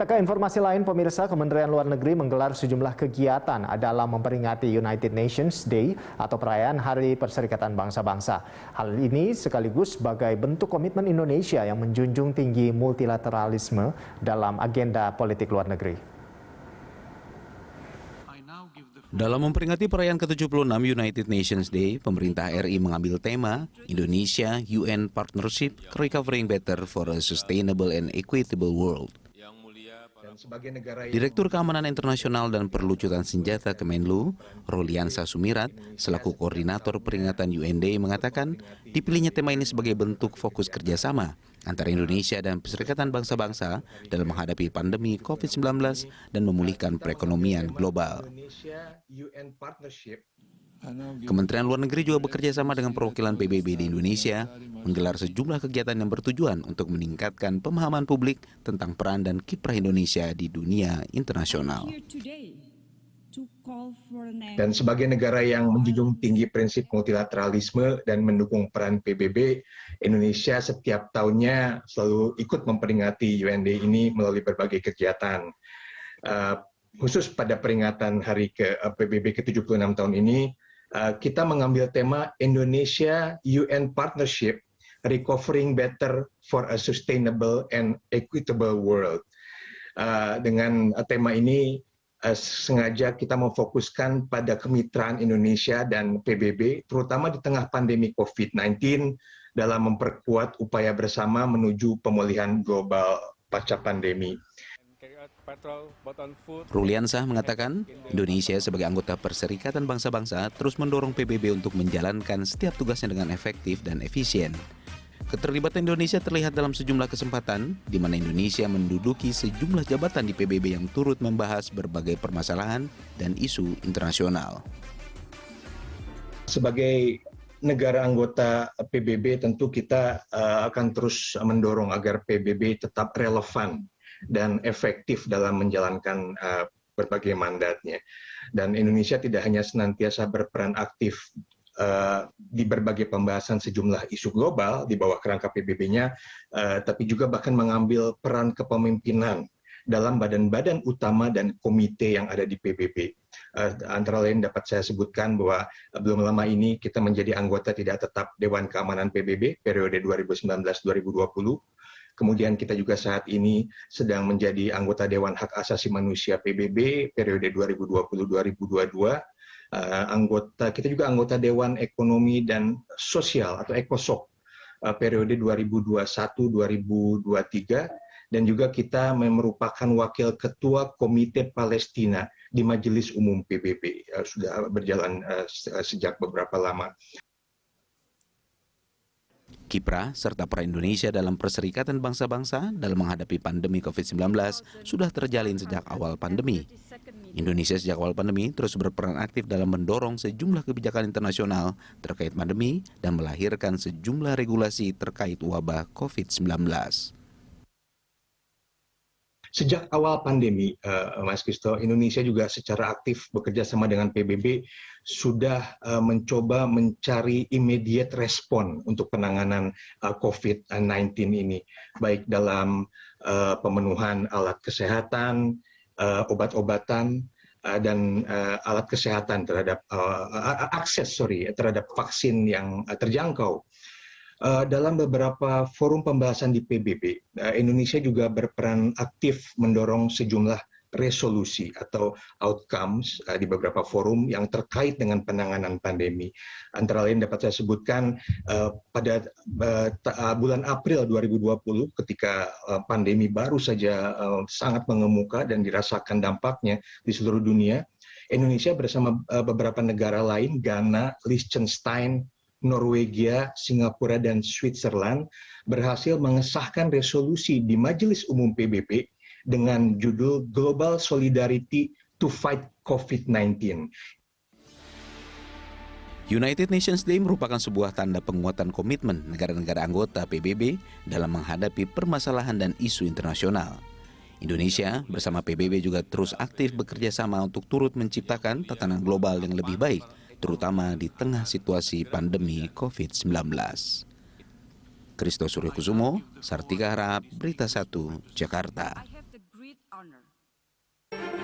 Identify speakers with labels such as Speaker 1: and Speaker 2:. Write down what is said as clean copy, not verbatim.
Speaker 1: Ke informasi lain, pemirsa, Kementerian Luar Negeri menggelar sejumlah kegiatan dalam memperingati United Nations Day atau perayaan Hari Perserikatan Bangsa-Bangsa. Hal ini sekaligus sebagai bentuk komitmen Indonesia yang menjunjung tinggi multilateralisme dalam agenda politik luar negeri.
Speaker 2: Dalam memperingati perayaan ke-76 United Nations Day, pemerintah RI mengambil tema Indonesia UN Partnership Recovering Better for a Sustainable and Equitable World. Direktur Keamanan Internasional dan Perlucutan Senjata Kemenlu, Roliansa Sumirat, selaku koordinator peringatan UN Day mengatakan dipilihnya tema ini sebagai bentuk fokus kerjasama antara Indonesia dan Perserikatan Bangsa-Bangsa dalam menghadapi pandemi COVID-19 dan memulihkan perekonomian global. Kementerian Luar Negeri juga bekerja sama dengan perwakilan PBB di Indonesia, menggelar sejumlah kegiatan yang bertujuan untuk meningkatkan pemahaman publik tentang peran dan kiprah Indonesia di dunia internasional.
Speaker 3: Dan sebagai negara yang menjunjung tinggi prinsip multilateralisme dan mendukung peran PBB, Indonesia setiap tahunnya selalu ikut memperingati UN Day ini melalui berbagai kegiatan. Khusus pada peringatan Hari PBB ke-76 tahun ini, kita mengambil tema Indonesia UN Partnership Recovering Better for a Sustainable and Equitable World. Dengan tema ini sengaja kita memfokuskan pada kemitraan Indonesia dan PBB, terutama di tengah pandemi COVID-19 dalam memperkuat upaya bersama menuju pemulihan global pasca pandemi.
Speaker 2: Ruliansah mengatakan, Indonesia sebagai anggota Perserikatan Bangsa-Bangsa terus mendorong PBB untuk menjalankan setiap tugasnya dengan efektif dan efisien. Keterlibatan Indonesia terlihat dalam sejumlah kesempatan, di mana Indonesia menduduki sejumlah jabatan di PBB yang turut membahas berbagai permasalahan dan isu internasional.
Speaker 3: Sebagai negara anggota PBB, tentu kita akan terus mendorong agar PBB tetap relevan dan efektif dalam menjalankan berbagai mandatnya. Dan Indonesia tidak hanya senantiasa berperan aktif di berbagai pembahasan sejumlah isu global di bawah kerangka PBB-nya, tapi juga bahkan mengambil peran kepemimpinan dalam badan-badan utama dan komite yang ada di PBB. Antara lain dapat saya sebutkan bahwa belum lama ini kita menjadi anggota tidak tetap Dewan Keamanan PBB periode 2019-2020. Kemudian kita juga saat ini sedang menjadi anggota Dewan Hak Asasi Manusia PBB periode 2020-2022. Kita juga anggota Dewan Ekonomi dan Sosial atau ECOSOC periode 2021-2023, dan juga kita merupakan wakil ketua Komite Palestina di Majelis Umum PBB, sudah berjalan sejak beberapa lama.
Speaker 2: Kiprah serta peran Indonesia dalam Perserikatan Bangsa-Bangsa dalam menghadapi pandemi COVID-19 sudah terjalin sejak awal pandemi. Indonesia sejak awal pandemi terus berperan aktif dalam mendorong sejumlah kebijakan internasional terkait pandemi dan melahirkan sejumlah regulasi terkait wabah COVID-19.
Speaker 3: Sejak awal pandemi, Mas Kristo, Indonesia juga secara aktif bekerja sama dengan PBB sudah mencoba mencari immediate respon untuk penanganan COVID-19 ini, baik dalam pemenuhan alat kesehatan, obat-obatan, dan alat kesehatan terhadap akses terhadap vaksin yang terjangkau. Dalam beberapa forum pembahasan di PBB, Indonesia juga berperan aktif mendorong sejumlah resolusi atau outcomes di beberapa forum yang terkait dengan penanganan pandemi. Antara lain dapat saya sebutkan pada bulan April 2020 ketika pandemi baru saja sangat mengemuka dan dirasakan dampaknya di seluruh dunia, Indonesia bersama beberapa negara lain, Ghana, Liechtenstein, Norwegia, Singapura, dan Switzerland berhasil mengesahkan resolusi di Majelis Umum PBB dengan judul Global Solidarity to Fight COVID-19.
Speaker 2: United Nations Day merupakan sebuah tanda penguatan komitmen negara-negara anggota PBB dalam menghadapi permasalahan dan isu internasional. Indonesia bersama PBB juga terus aktif bekerja sama untuk turut menciptakan tatanan global yang lebih baik, terutama di tengah situasi pandemi COVID-19. Christo Suryokusumo, Sartika Harap, Berita 1, Jakarta.
Speaker 4: honor.